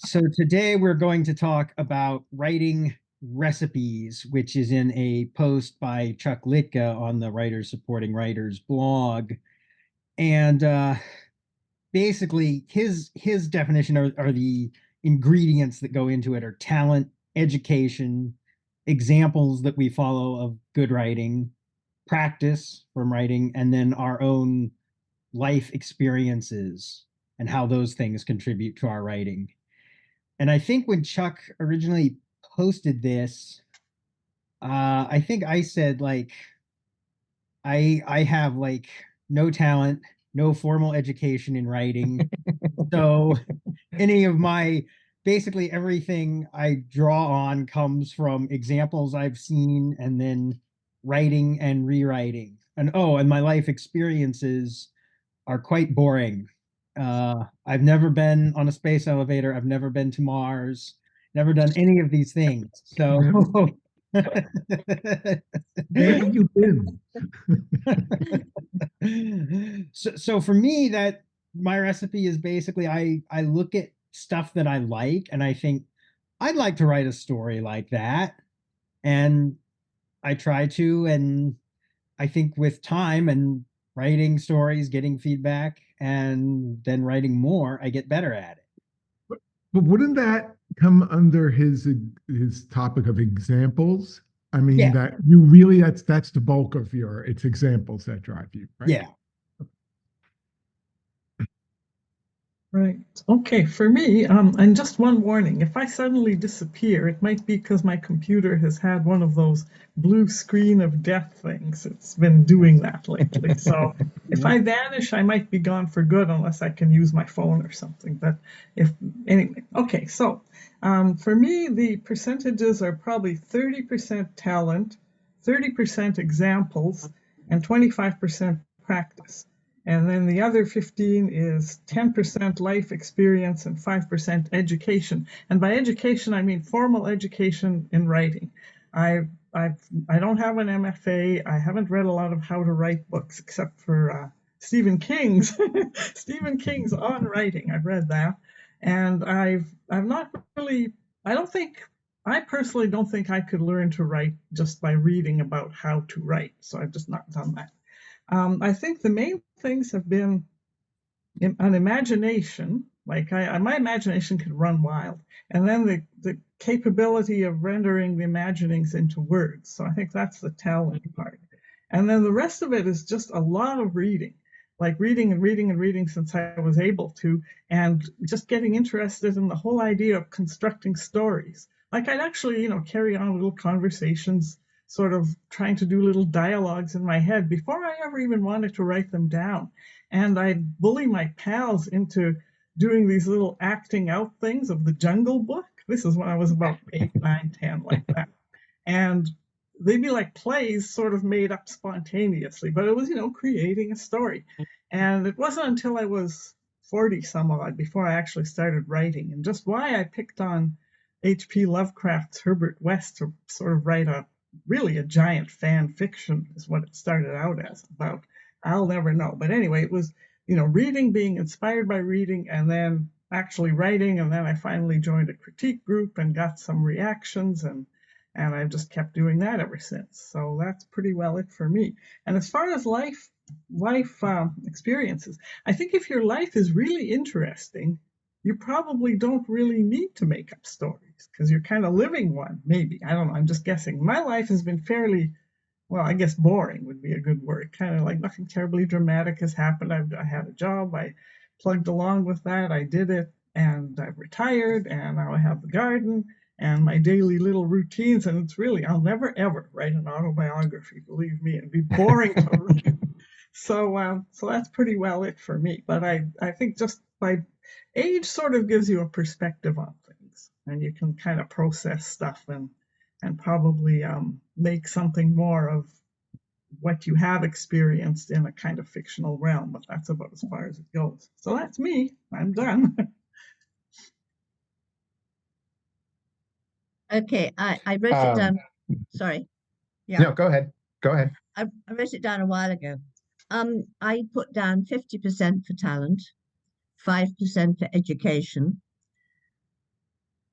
So today we're going to talk about writing recipes, which is in a post by Chuck Litka on the Writers Supporting Writers blog. And basically his definition are the ingredients that go into it are talent, education, examples that we follow of good writing, practice from writing, and then our own life experiences and how those things contribute to our writing. And I think when Chuck originally posted this, I think I said like I have like no talent, no formal education in writing. So any of my basically everything I draw on comes from examples I've seen and then writing and rewriting. And oh, and my life experiences are quite boring. I've never been on a space elevator. I've never been to Mars. Never done any of these things. So, Where have you been? so for me, that my recipe is basically I look at stuff that I like and I think I'd like to write a story like that, and I try to, and I think with time and writing stories, getting feedback, and then writing more, I get better at it. But wouldn't that come under his topic of examples? I mean, Yeah, that you really that's the bulk of it's examples that drive you, right? yeah. Right. Okay, for me, and just one warning, if I suddenly disappear, it might be because my computer has had one of those blue screen of death things. It's been doing that lately. So if I vanish, I might be gone for good unless I can use my phone or something. But if anyway, okay, so for me, the percentages are probably 30% talent, 30% examples, and 25% practice. And then the other 15 is 10% life experience and 5% education. And by education, I mean formal education in writing. I I don't have an MFA. I haven't read a lot of how to write books except for Stephen King's Stephen King's On Writing. I've read that, and I've not really. I don't think I personally don't think I could learn to write just by reading about how to write. So I've just not done that. I think the main things have been an imagination, like my imagination could run wild, and then the capability of rendering the imaginings into words. So I think that's the talent part. And then the rest of it is just a lot of reading, like reading and reading and reading since I was able to, and just getting interested in the whole idea of constructing stories. Like I'd actually, carry on little conversations, sort of trying to do little dialogues in my head before I ever even wanted to write them down. And I'd bully my pals into doing these little acting out things of the Jungle Book. This is when I was about 8, 9, 10, like that. And they'd be like plays sort of made up spontaneously, but it was, creating a story. And it wasn't until I was 40 some odd before I actually started writing. And just why I picked on H.P. Lovecraft's Herbert West to sort of write really a giant fan fiction is what it started out as about. I'll never know. But anyway, it was, reading, being inspired by reading, and then actually writing. And then I finally joined a critique group and got some reactions, and I've just kept doing that ever since. So that's pretty well it for me. And as far as life experiences, I think if your life is really interesting, you probably don't really need to make up stories because you're kind of living one, maybe. I don't know. I'm just guessing. My life has been fairly, well, I guess boring would be a good word. Kind of like nothing terribly dramatic has happened. I had a job. I plugged along with that. I did it, and I've retired, and now I have the garden and my daily little routines. And it's really, I'll never ever write an autobiography. Believe me, it'd be boring to read. So that's pretty well it for me. But I think just by age sort of gives you a perspective on things, and you can kind of process stuff and probably make something more of what you have experienced in a kind of fictional realm. But that's about as far as it goes. So that's me. I'm done. Okay, I wrote it down. Sorry. Yeah. No, go ahead. Go ahead. I wrote it down a while ago. I put down 50% for talent, 5% for education,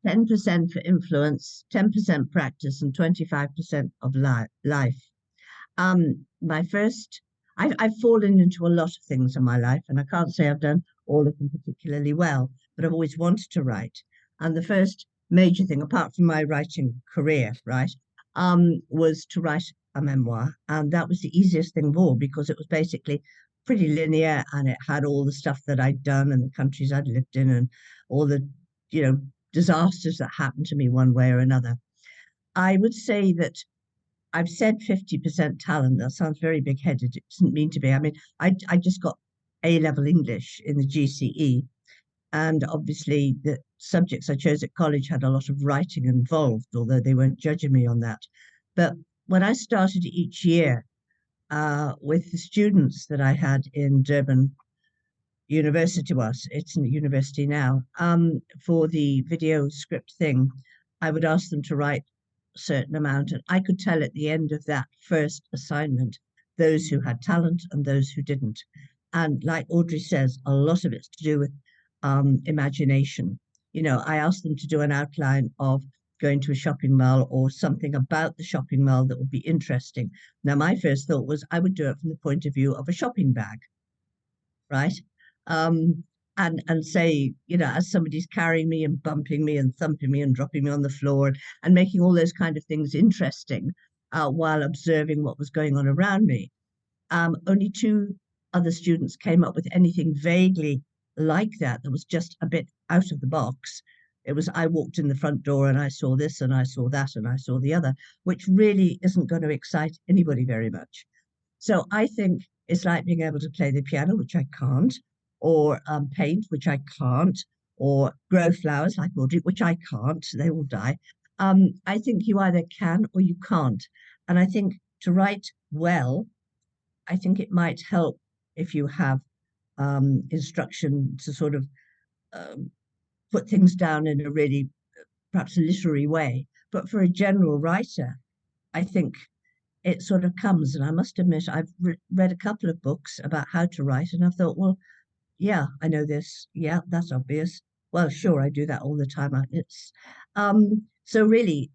10% for influence, 10% practice, and 25% of life. My first, I've fallen into a lot of things in my life, and I can't say I've done all of them particularly well, but I've always wanted to write. And the first major thing, apart from my writing career, right, was to write a memoir. And that was the easiest thing of all because it was basically pretty linear and it had all the stuff that I'd done and the countries I'd lived in and all the, you know, disasters that happened to me one way or another. I would say that I've said 50% talent. That sounds very big headed. It doesn't mean to be. I mean, I just got A level English in the GCE. And obviously, the subjects I chose at college had a lot of writing involved, although they weren't judging me on that. But when I started each year with the students that I had in Durban University, was it's a university now, for the video script thing, I would ask them to write certain amount. And I could tell at the end of that first assignment those who had talent and those who didn't. And like Audrey says, a lot of it's to do with imagination. You know, I asked them to do an outline of going to a shopping mall or something about the shopping mall that would be interesting. Now, my first thought was I would do it from the point of view of a shopping bag, right? Um, and say, you know, as somebody's carrying me and bumping me and thumping me and dropping me on the floor and making all those kind of things interesting while observing what was going on around me. Only two other students came up with anything vaguely like that that was just a bit out of the box. It was I walked in the front door and I saw this and I saw that and I saw the other, which really isn't going to excite anybody very much. So I think it's like being able to play the piano, which I can't, or paint, which I can't, or grow flowers like Audrey, which I can't. They will die. I think you either can or you can't. And I think to write well, I think it might help if you have instruction to sort of um, put things down in a really perhaps a literary way. But for a general writer, I think it sort of comes. And I must admit, I've read a couple of books about how to write, and I've thought, well, yeah, I know this. Yeah, that's obvious. Well, sure, I do that all the time. It's so really,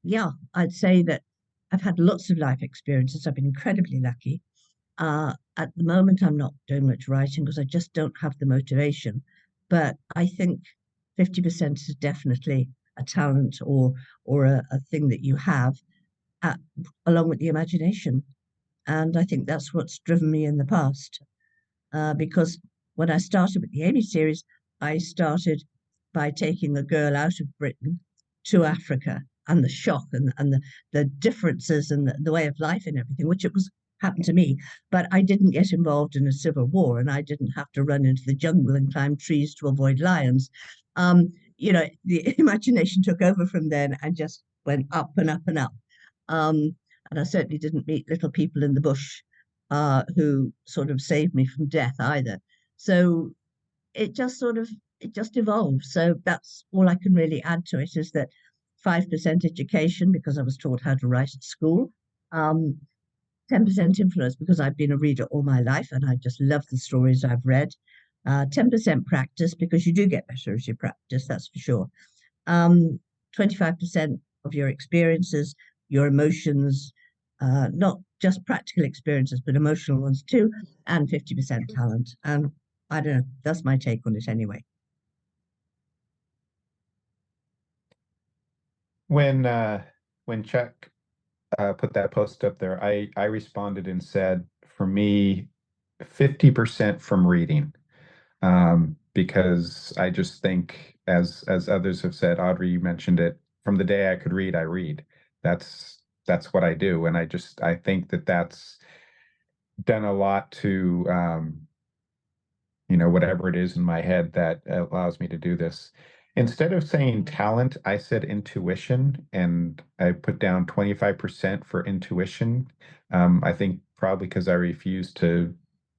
yeah, I'd say that I've had lots of life experiences. I've been incredibly lucky. At the moment, I'm not doing much writing because I just don't have the motivation. But I think 50% is definitely a talent or a thing that you have at, along with the imagination. And I think that's what's driven me in the past. Because when I started with the Amy series, I started by taking a girl out of Britain to Africa and the shock and the differences and the way of life and everything, which it was happened to me. But I didn't get involved in a civil war and I didn't have to run into the jungle and climb trees to avoid lions. You know, the imagination took over from then and just went up and up and up. Um, and I certainly didn't meet little people in the bush who sort of saved me from death either. So it just sort of it just evolved. So that's all I can really add to it is that 5% education because I was taught how to write at school. 10% influence because I've been a reader all my life and I just love the stories I've read. 10% practice because you do get better as you practice, that's for sure. 25% of your experiences, your emotions, not just practical experiences, but emotional ones too, and 50% talent. And I don't know, that's my take on it anyway. When Chuck put that post up there, I responded and said, for me, 50% from reading. Because I just think, as others have said, Audrey, you mentioned it, from the day I could read, I read. That's what I do, and I think that that's done a lot to whatever it is in my head that allows me to do this. Instead of saying talent, I said intuition, and I put down 25% for intuition. I think probably because I refuse to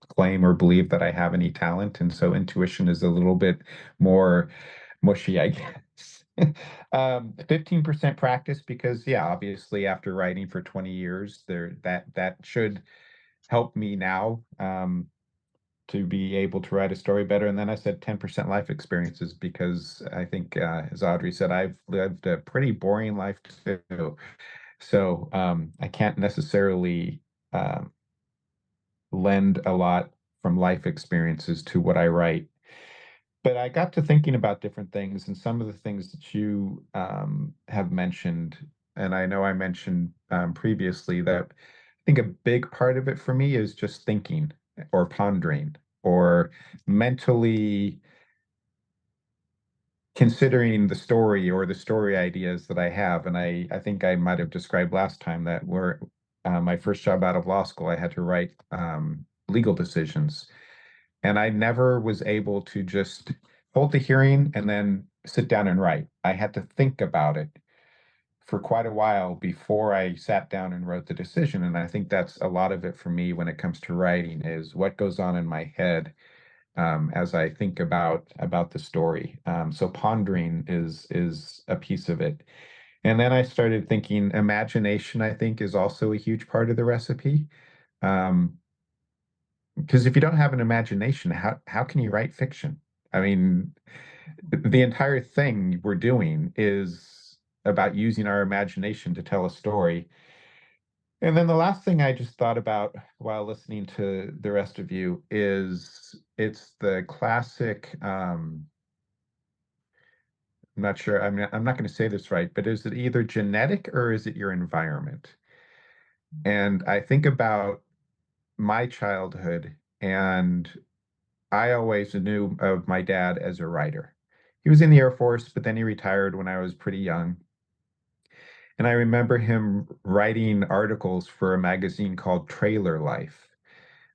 claim or believe that I have any talent, and so intuition is a little bit more mushy, I guess. 15% practice because yeah, obviously after writing for 20 years, that should help me now. to be able to write a story better. And then I said 10% life experiences because I think, as Audrey said, I've lived a pretty boring life too. So I can't necessarily um, lend a lot from life experiences to what I write. But I got to thinking about different things, and some of the things that you have mentioned, and I know I mentioned previously that I think a big part of it for me is just thinking or pondering or mentally considering the story or the story ideas that I have. And I think I might have described last time that where my first job out of law school, I had to write legal decisions. And I never was able to just hold the hearing and then sit down and write. I had to think about it for quite a while before I sat down and wrote the decision. And I think that's a lot of it for me when it comes to writing is what goes on in my head as I think about the story. So pondering is a piece of it. And then I started thinking imagination, I think, is also a huge part of the recipe. Um, because if you don't have an imagination, how can you write fiction? I mean, the entire thing we're doing is about using our imagination to tell a story. And then the last thing I just thought about while listening to the rest of you is it's the classic, I'm not sure, I'm not going to say this right, but is it either genetic or is it your environment? And I think about my childhood, and I always knew of my dad as a writer. He was in the Air Force, but then he retired when I was pretty young. And I remember him writing articles for a magazine called Trailer Life.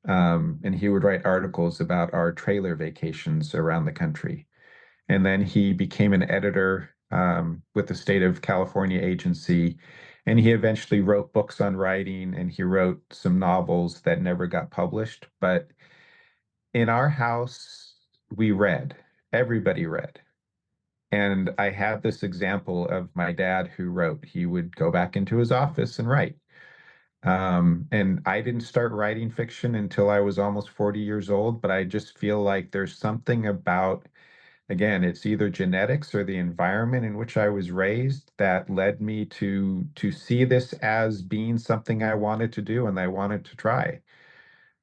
And he would write articles about our trailer vacations around the country. And then he became an editor with the state of California agency. And he eventually wrote books on writing, and he wrote some novels that never got published. But in our house, we read. Everybody read. And I have this example of my dad who wrote. He would go back into his office and write. And I didn't start writing fiction until I was almost 40 years old, but I just feel like there's something about, again, it's either genetics or the environment in which I was raised that led me to see this as being something I wanted to do and I wanted to try.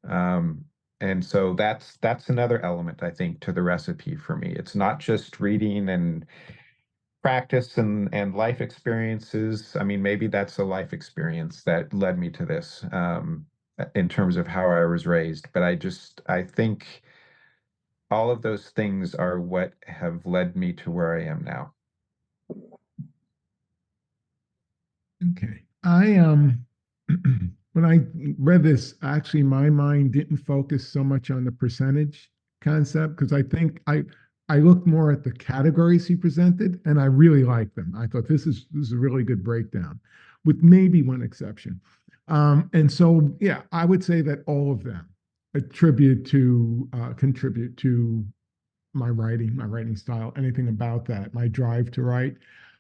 Um, and so that's another element, I think, to the recipe for me. It's not just reading and practice and life experiences. I mean, maybe that's a life experience that led me to this in terms of how I was raised. But I think all of those things are what have led me to where I am now. Okay. I when I read this, actually my mind didn't focus so much on the percentage concept because I think I looked more at the categories he presented and I really liked them. I thought this is a really good breakdown, with maybe one exception. And so yeah, I would say that all of them contribute to my writing style, anything about that, my drive to write.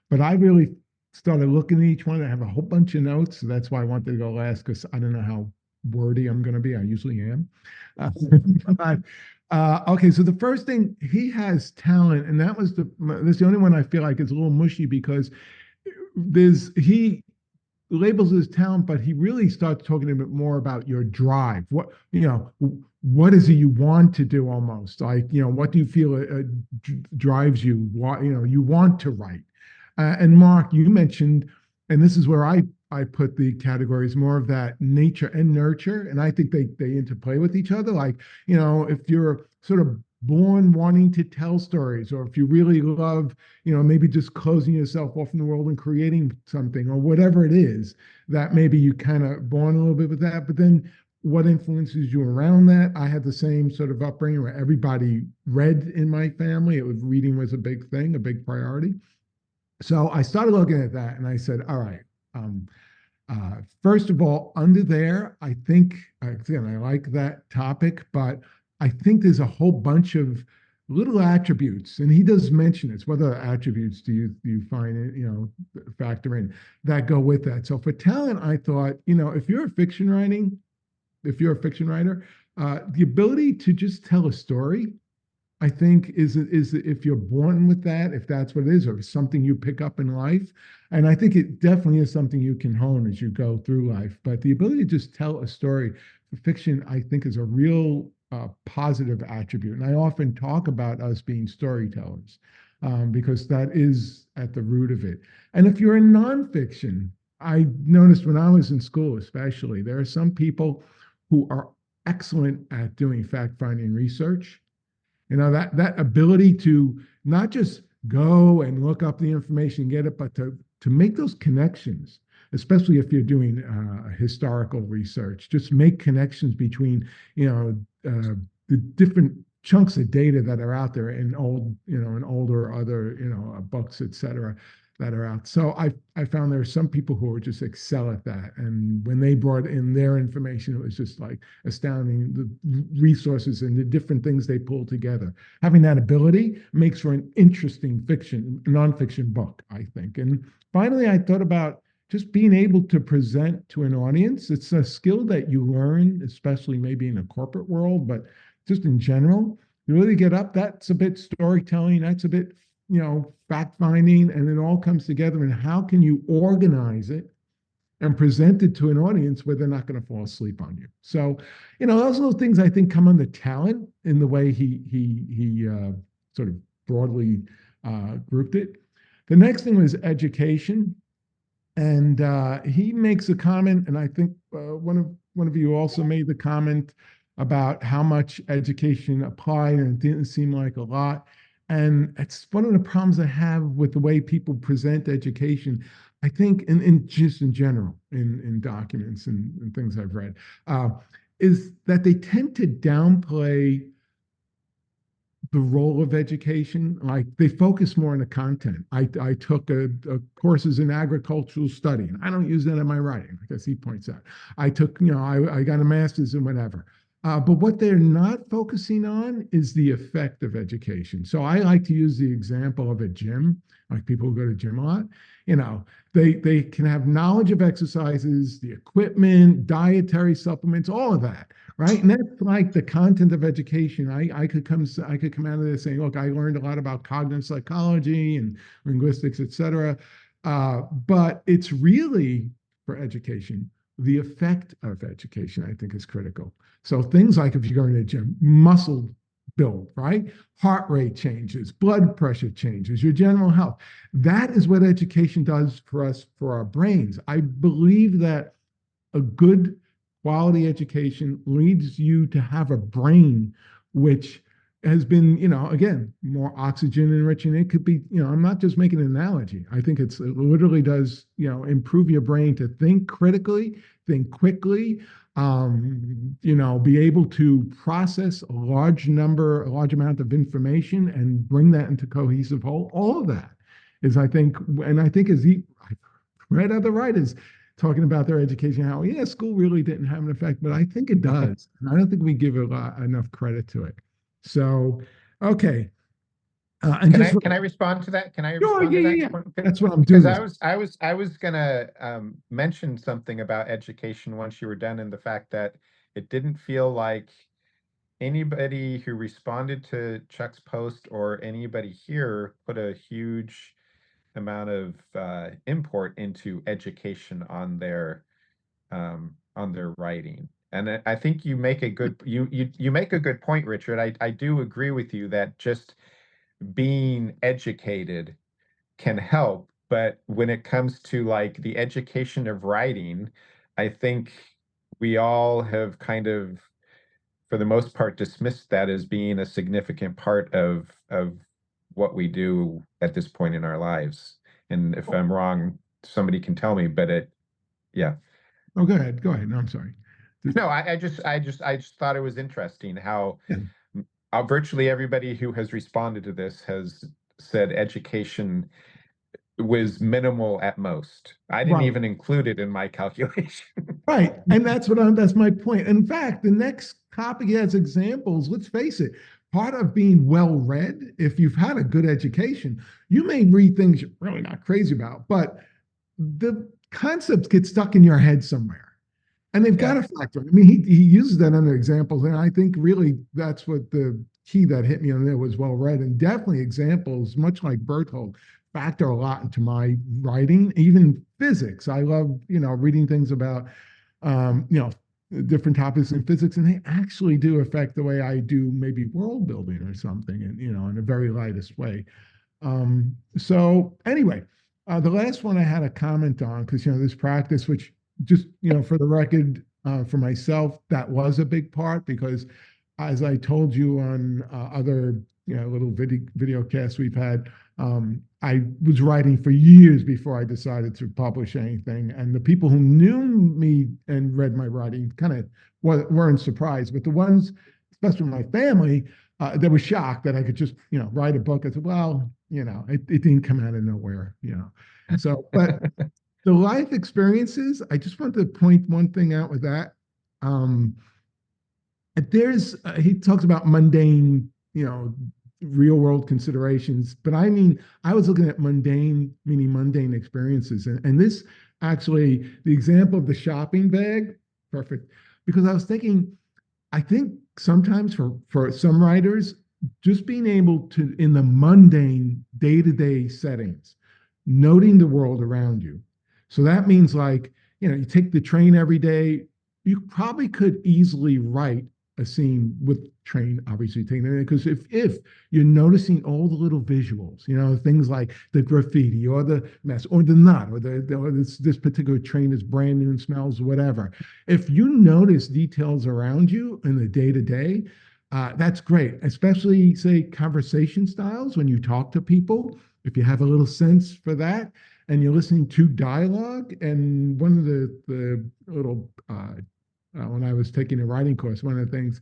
But I really started looking at each one. I have a whole bunch of notes. So that's why I wanted to go last because I don't know how wordy I'm going to be. I usually am. Uh, but, okay, so the first thing, he has talent, and that's the only one I feel like is a little mushy because he labels as talent, but he really starts talking a bit more about your drive. What is it you want to do almost? Like, what do you feel drives you? What, you want to write. And Mark, you mentioned, and this is where I put the categories more of that nature and nurture. And I think they interplay with each other. Like, if you're sort of born wanting to tell stories, or if you really love, maybe just closing yourself off in the world and creating something, or whatever it is, that maybe you kind of born a little bit with that. But then what influences you around that? I had the same sort of upbringing where everybody read in my family. Reading was a big thing, a big priority. So I started looking at that and I said, all right, first of all, under there, I think, again, I like that topic, but I think there's a whole bunch of little attributes, and he does mention this. What other attributes do you find it, factor in that go with that? So for talent, I thought, if you're a fiction writer, The ability to just tell a story, I think, is if you're born with that, if that's what it is, or something you pick up in life. And I think it definitely is something you can hone as you go through life. But the ability to just tell a story for fiction, I think, is a real positive attribute. And I often talk about us being storytellers because that is at the root of it. And if you're in nonfiction, I noticed when I was in school, especially, there are some people who are excellent at doing fact-finding research. You know, that ability to not just go and look up the information and get it, but to make those connections, especially if you're doing historical research, just make connections between, the different chunks of data that are out there in older other, books, et cetera, that are out. So I found there are some people who are just excel at that. And when they brought in their information, it was just like astounding, the resources and the different things they pulled together. Having that ability makes for an interesting nonfiction book, I think. And finally, I thought about just being able to present to an audience. It's a skill that you learn, especially maybe in a corporate world, but just in general, you really get up. That's a bit storytelling. That's a bit, fact finding, and it all comes together. And how can you organize it and present it to an audience where they're not going to fall asleep on you? So, those are those things I think come under talent in the way he sort of broadly grouped it. The next thing was education. And he makes a comment, and I think one of you also made the comment about how much education applied, and it didn't seem like a lot. And it's one of the problems I have with the way people present education. I think, in just in general, in documents and things I've read, is that they tend to downplay the role of education. Like, they focus more on the content. I took a courses in agricultural study, and I don't use that in my writing, because he points out. I took, I got a master's in whatever. But what they're not focusing on is the effect of education. So I like to use the example of a gym, like people who go to gym a lot. They can have knowledge of exercises, the equipment, dietary supplements, all of that, right? And that's like the content of education. I could come out of this saying, look, I learned a lot about cognitive psychology and linguistics, et cetera. But it's really, for education, the effect of education, I think, is critical. So things like, if you're going to the gym, muscle build, right? Heart rate changes, blood pressure changes, your general health. That is what education does for us, for our brains. I believe that a good quality education leads you to have a brain which has been, again, more oxygen enriching. It could be, I'm not just making an analogy. I think it literally does, improve your brain to think critically, think quickly, be able to process a large amount of information and bring that into cohesive whole. All of that is, I think, and I think as I've read other writers talking about their education, how, school really didn't have an effect, but I think it does. And I don't think we give enough credit to it. So, okay. And can I respond to that? Can I respond to that? Yeah. That's what I'm doing. Because I was gonna mention something about education once you were done, and the fact that it didn't feel like anybody who responded to Chuck's post or anybody here put a huge amount of import into education on their writing. And I think you make a good you make a good point, Richard. I do agree with you that just being educated can help, but when it comes to like the education of writing, I think we all have kind of, for the most part, dismissed that as being a significant part of what we do at this point in our lives. And if I'm wrong, somebody can tell me, but yeah. Oh, go ahead. No, I'm sorry. No, I just thought it was interesting how virtually everybody who has responded to this has said education was minimal at most. I didn't even include it in my calculation. Right. And that's my point. In fact, the next topic has examples. Let's face it, part of being well read, if you've had a good education, you may read things you're really not crazy about, but the concepts get stuck in your head somewhere. And they've got Yeah. a factor. I mean, he uses that under examples, and I think really that's what the key that hit me on there was well read, and definitely examples, much like Berthold, factor a lot into my writing, even physics. I love, reading things about, different topics in physics, and they actually do affect the way I do maybe world building or something, and in a very lightest way. So anyway, the last one I had a comment on because this practice, which just for the record, for myself, that was a big part because, as I told you on other little video casts we've had, I was writing for years before I decided to publish anything, and the people who knew me and read my writing kind of weren't surprised, but the ones, especially my family, they were shocked that I could just, write a book. I said, well, it didn't come out of nowhere. So, but the life experiences, I just want to point one thing out with that. Um, he talks about mundane, real world considerations, but I mean, I was looking at mundane, meaning mundane experiences. And this actually, the example of the shopping bag, perfect, because I was thinking, I think sometimes for some writers, just being able to, in the mundane day-to-day settings, noting the world around you. So that means like, you take the train every day, you probably could easily write a scene with train, obviously taking it, because if you're noticing all the little visuals, things like the graffiti or the mess or the knot or this particular train is brand new and smells whatever. If you notice details around you in the day to day, that's great, especially say conversation styles when you talk to people. If you have a little sense for that and you're listening to dialogue, and one of the little when I was taking a writing course, one of the things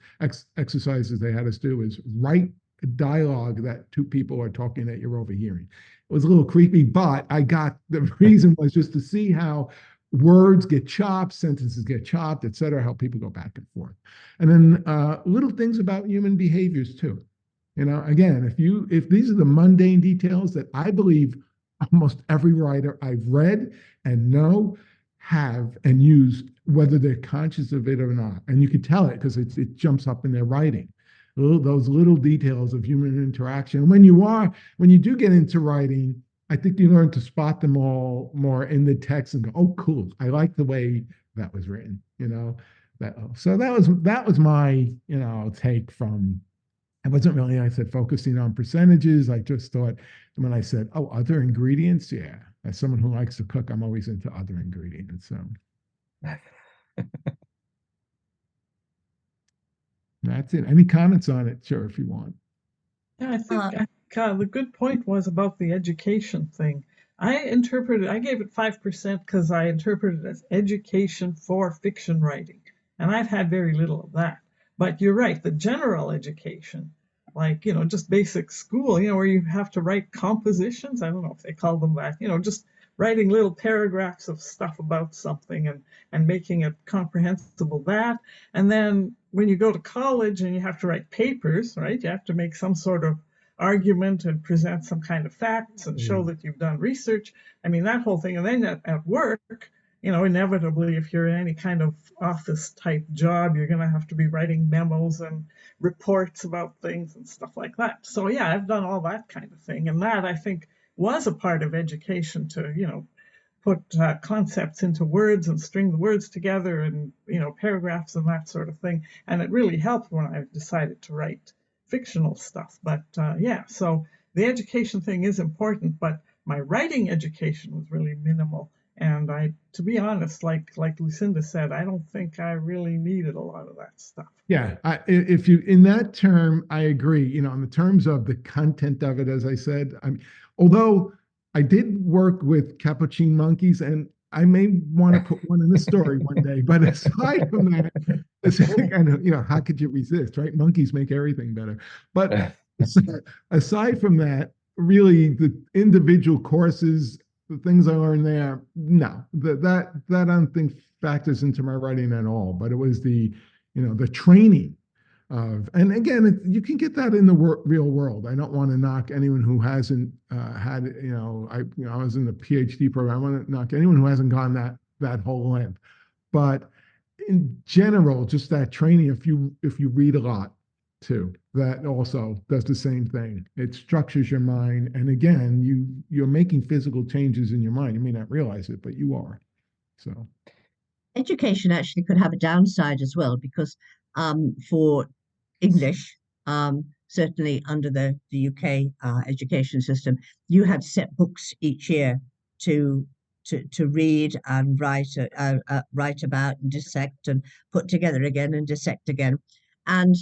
exercises they had us do is write a dialogue that two people are talking that you're overhearing. It was a little creepy, but I got the reason was just to see how words get chopped, sentences get chopped, et cetera, how people go back and forth. And then little things about human behaviors too. Again, if these are the mundane details that I believe almost every writer I've read and know have and use, whether they're conscious of it or not. And you can tell it because it jumps up in their writing. Those little details of human interaction. When you do get into writing, I think you learn to spot them all more in the text and go, oh, cool. I like the way that was written, so that was my, take from. I wasn't really, I said, focusing on percentages. I just thought when I said, oh, other ingredients, yeah. As someone who likes to cook, I'm always into other ingredients. So that's it. Any comments on it? Sure, if you want. Yeah, the good point was about the education thing. I gave it 5% because I interpreted it as education for fiction writing. And I've had very little of that. But you're right, the general education, like, just basic school, where you have to write compositions. I don't know if they call them that, just writing little paragraphs of stuff about something and making it comprehensible that. And then when you go to college and you have to write papers, right? You have to make some sort of argument and present some kind of facts and show that you've done research. I mean, that whole thing. And then at work, inevitably, if you're in any kind of office type job, you're going to have to be writing memos and reports about things and stuff like that. So, yeah, I've done all that kind of thing. And that, I think, was a part of education to, put concepts into words and string the words together and, paragraphs and that sort of thing. And it really helped when I decided to write fictional stuff. But yeah, so the education thing is important, but my writing education was really minimal. And to be honest, like Lucinda said, I don't think I really needed a lot of that stuff. Yeah, if you in that term, I agree. In the terms of the content of it, as I said, although I did work with capuchin monkeys, and I may want to put one in the story one day. But aside from that, it's kind of how could you resist, right? Monkeys make everything better. But aside from that, really the individual courses, the things I learned there, no, that I don't think factors into my writing at all. But it was the training of, and again, you can get that in the real world. I don't want to knock anyone who hasn't had, I was in the PhD program. I want to knock anyone who hasn't gone that whole length. But in general, just that training, if you read a lot too, that also does the same thing. It structures your mind. And again, you're making physical changes in your mind. You may not realize it, but you are. So Education actually could have a downside as well because for English, certainly under the UK education system, you had set books each year to to read and write about and dissect and put together again and dissect again. And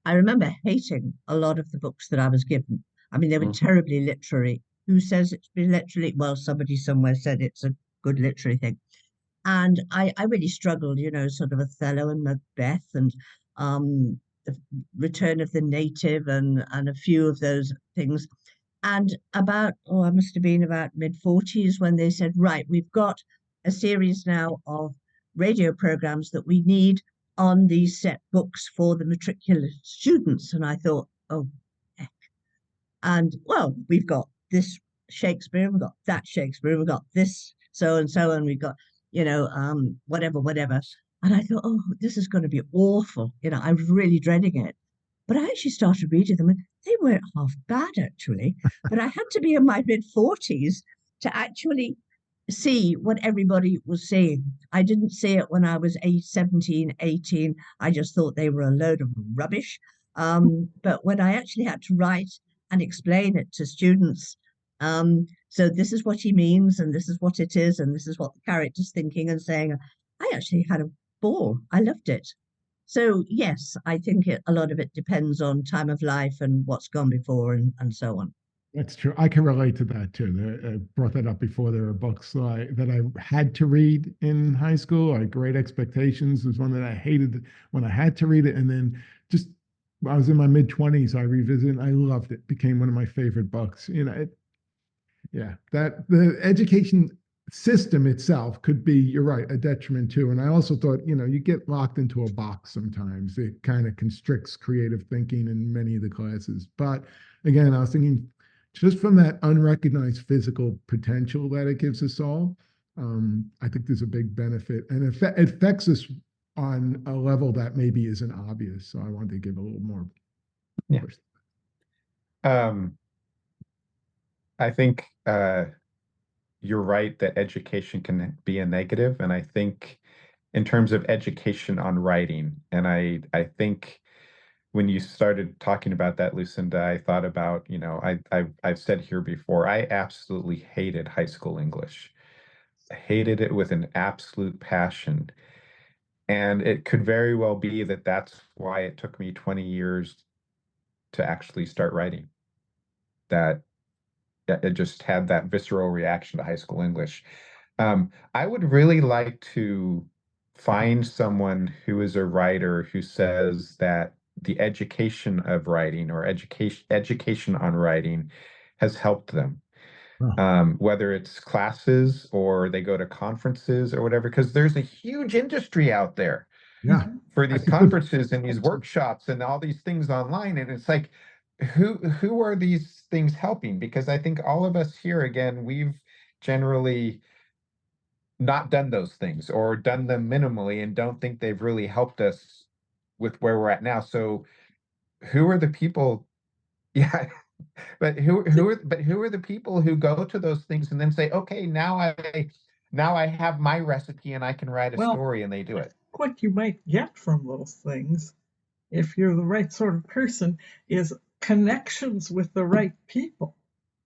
I remember hating a lot of the books that I was given. I mean, they were terribly literary. Who says it's been literary? Well, somebody somewhere said it's a good literary thing. And I really struggled, you know, sort of Othello and Macbeth and the Return of the Native and a few of those things. And about, oh, I must have been about mid-40s when they said, right, we've got a series now of radio programs that we need on these set books for the matriculate students. And I thought, oh, heck. And well, we've got this Shakespeare, we've got that Shakespeare, we've got this so and so, and we've got, you know, whatever, whatever. And I thought, oh, this is going to be awful. You know, I was really dreading it. But I actually started reading them, and they weren't half bad, actually. But I had to be in my mid-40s to actually see what everybody was saying. I didn't see it when I was 17, 18. I just thought they were a load of rubbish. But when I actually had to write and explain it to students, so this is what he means, and this is what it is, and this is what the character's thinking and saying, I actually had a ball. I loved it. So yes, I think a lot of it depends on time of life and what's gone before and so on. that's true. I can relate to that too. I brought that up before. There are books that I had to read in high school. Like Great Expectations was one that I hated when I had to read it. And then just I was in my mid-20s, I revisited. I loved it. Became one of my favorite books. You know, yeah, that the education system itself could be, you're right, a detriment too. And I also thought, you know, you get locked into a box sometimes. It kind of constricts creative thinking in many of the classes. But again, I was thinking just from that unrecognized physical potential that it gives us all, I think there's a big benefit, and it affects us on a level that maybe isn't obvious. So I wanted to give a little more. Yeah. I think you're right that education can be a negative, and I think in terms of education on writing, and I think when you started talking about that, Lucinda, I thought about, you know, I've said here before, I absolutely hated high school English. I hated it with an absolute passion. And it could very well be that that's why it took me 20 years to actually start writing. That it just had that visceral reaction to high school English. I would really like to find someone who is a writer who says that the education of writing or education on writing has helped them. Oh, Whether it's classes or they go to conferences or whatever, because there's a huge industry out there yeah, for these that's a good. conferences and these workshops and all these things online. And it's like, who are these things helping? Because I think all of us here, again, we've generally not done those things or done them minimally and don't think they've really helped us with where we're at now. So who are the people? Yeah, but who are the people who go to those things and then say, okay, now I have my recipe and I can write a Well, story, and they do it. what you might get from those things, if you're the right sort of person, is connections with the right people.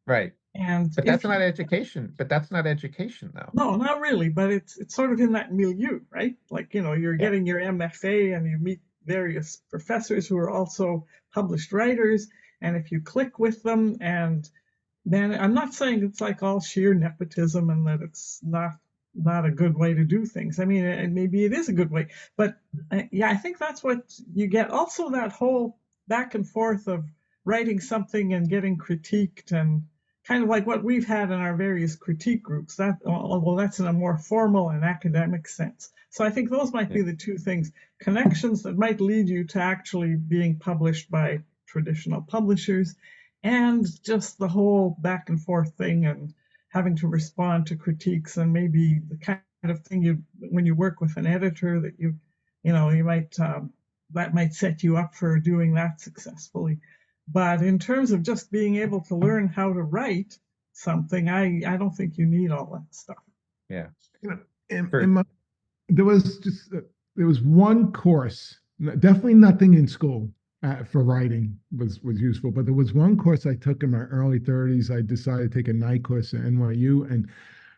Right. And But that's if not education. But that's not education, though. no, not really, but it's sort of in that milieu, right? Like, you know, you're Yeah. getting your MFA and you meet various professors who are also published writers, and if you click with them, and then I'm not saying it's like all sheer nepotism and that it's not a good way to do things. I mean, and maybe it is a good way, but yeah, I think that's what you get. Also, that whole back and forth of writing something and getting critiqued, and kind of like what we've had in our various critique groups. That, although that's in a more formal and academic sense. So I think those might be the two things: connections that might lead you to actually being published by traditional publishers, and just the whole back and forth thing and having to respond to critiques, and maybe the kind of thing you, when you work with an editor, that You might that might set you up for doing that successfully. But in terms of just being able to learn how to write something, I don't think you need all that stuff. Yeah. You know, in For, my, there was just there was one course, definitely nothing in school for writing was useful, but there was one course I took in my early 30s. I decided to take a night course at NYU, and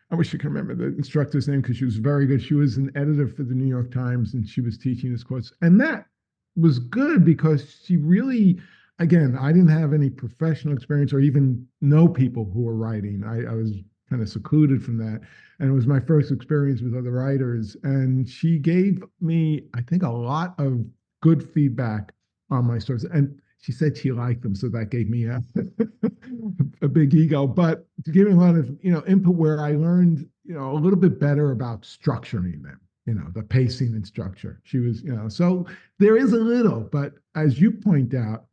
I wish I could remember the instructor's name because she was very good. She was an editor for the New York Times, and she was teaching this course, and that was good because she really, again, I didn't have any professional experience or even know people who were writing. I was kind of secluded from that, and it was my first experience with other writers. And she gave me, I think, a lot of good feedback on my stories. And she said she liked them, so that gave me a big ego. But to give me a lot of input where I learned a little bit better about structuring them. The pacing and structure. She was so there is a little, but as you point out,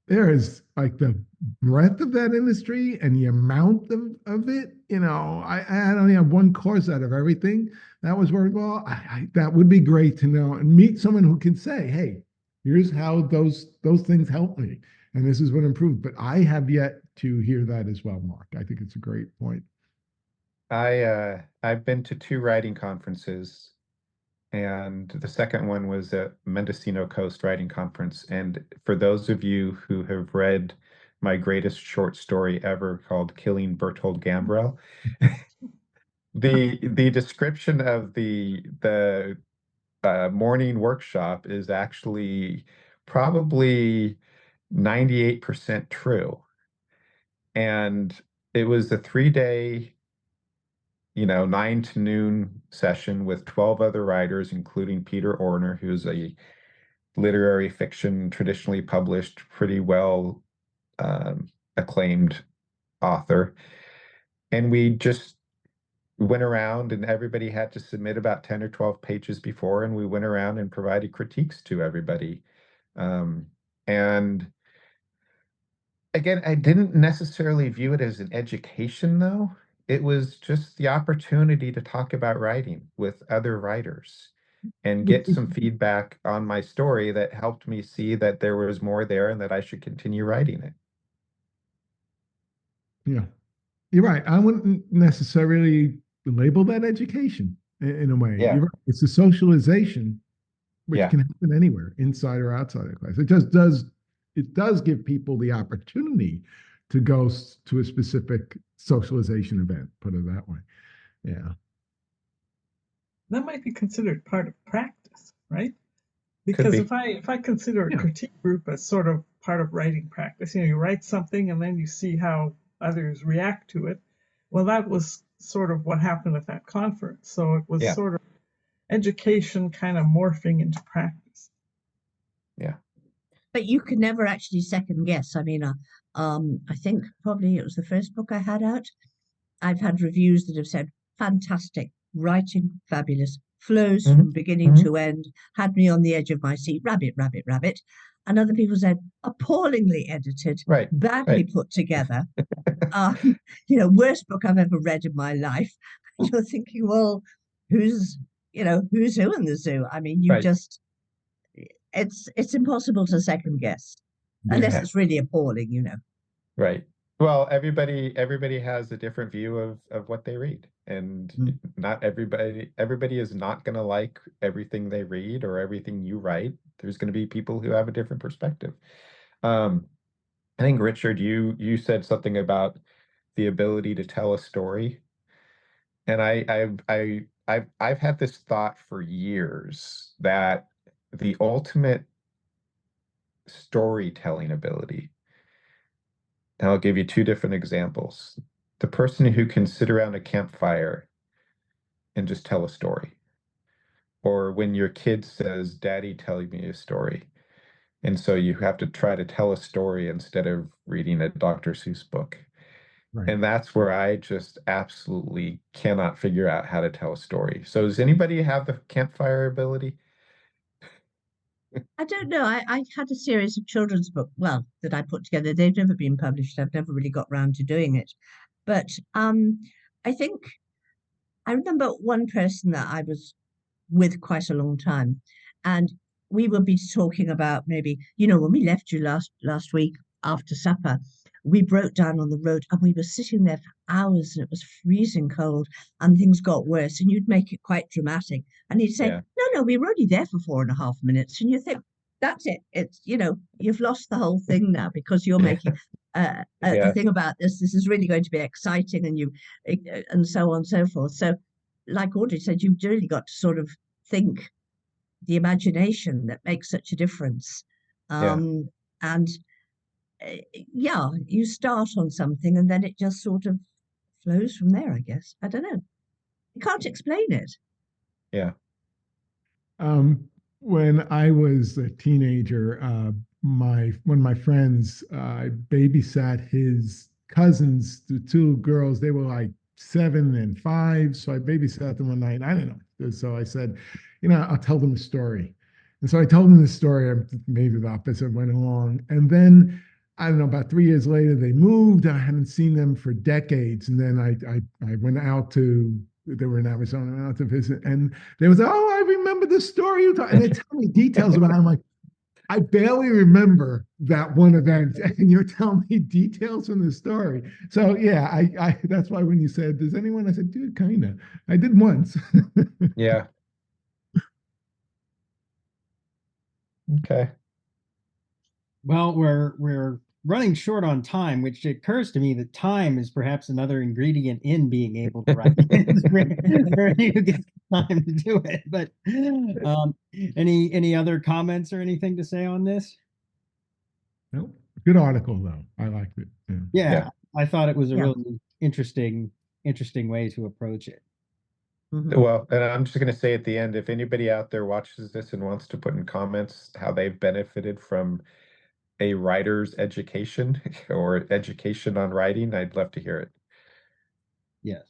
there is like the breadth of that industry and the amount of it. I only have one course out of everything. That was worthwhile. That would be great to know and meet someone who can say, "Hey, here's how those things helped me, and this is what improved." But I have yet to hear that as well, Mark. I think it's a great point. I've been to 2 writing conferences, and the second one was at Mendocino Coast Writing Conference. And for those of you who have read my greatest short story ever called Killing Bertold Gambrell, the description of the morning workshop is actually probably 98% true. And it was a 3-day 9 to noon session with 12 other writers, including Peter Orner, who's a literary fiction, traditionally published, pretty well acclaimed author. And we just went around and everybody had to submit about 10 or 12 pages before, and we went around and provided critiques to everybody. And again, I didn't necessarily view it as an education, though. It was just the opportunity to talk about writing with other writers and get some feedback on my story that helped me see that there was more there and that I should continue writing it. Yeah, you're right. I wouldn't necessarily label that education in a way. Yeah. You're right. It's a socialization which Yeah. can happen anywhere, inside or outside of class. It does give people the opportunity to go to a specific socialization event, put it that way. Yeah. That might be considered part of practice, right? Could Because be. if I consider a Yeah. critique group as sort of part of writing practice, you write something and then you see how others react to it. Well, that was sort of what happened at that conference. So it was Yeah. sort of education kind of morphing into practice. Yeah. But you could never actually second guess. I mean, I think probably it was the first book I had out. I've had reviews that have said, fantastic, writing fabulous, flows Mhm. from beginning Mhm. to end, had me on the edge of my seat, rabbit, rabbit, rabbit. And other people said, appallingly edited, Right. badly Right. put together, worst book I've ever read in my life. You're thinking, well, who's who in the zoo? I mean, Right. it's impossible to second guess unless Yeah. it's really appalling. Right. Well, everybody has a different view of what they read, and Mm. not everybody is not going to like everything they read or everything you write. There's going to be people who have a different perspective. Um, I think Richard, you said something about the ability to tell a story, and I've had this thought for years that the ultimate storytelling ability. And I'll give you 2 different examples. The person who can sit around a campfire and just tell a story, or when your kid says, "Daddy, tell me a story." And so you have to try to tell a story instead of reading a Dr. Seuss book. Right. And that's where I just absolutely cannot figure out how to tell a story. So does anybody have the campfire ability? I don't know. I had a series of children's books, well, that I put together. They've never been published. I've never really got round to doing it. But I think I remember one person that I was with quite a long time. And we will be talking about maybe, when we left you last week after supper, we broke down on the road and we were sitting there for hours and it was freezing cold and things got worse. And you'd make it quite dramatic. And he'd say, Yeah. no, we were only there for 4.5 minutes. And you think, that's it. It's, you've lost the whole thing now because you're making a Yeah. thing about this. This is really going to be exciting and so on and so forth. So, like Audrey said, you've really got to sort of think the imagination that makes such a difference. Yeah. And yeah, you start on something and then it just sort of flows from there, I guess. I don't know. You can't explain it. Yeah. When I was a teenager, one of my friends babysat his cousins, the two girls. They were like 7 and 5, so I babysat them one night. I don't know, so I said, I'll tell them a story. And so I told them this story. I made it up as it went along, and then I don't know. About 3 years later, they moved. I hadn't seen them for decades, and then I went out to. They were in Arizona. I went out to visit, and they was, oh, I remember the story you told. And they tell me details about it. I'm like, I barely remember that one event, and you're telling me details from the story. So yeah, I that's why when you said, does anyone? I said, dude, kind of. I did once. Yeah. Okay. Well, we're running short on time, which occurs to me that time is perhaps another ingredient in being able to write. Where you get time to do it. But any other comments or anything to say on this? Nope. Good article though. I liked it. Yeah. Yeah, I thought it was a Yeah. really interesting way to approach it. Well, and I'm just going to say at the end, if anybody out there watches this and wants to put in comments how they've benefited from a writer's education or education on writing, I'd love to hear it. Yes.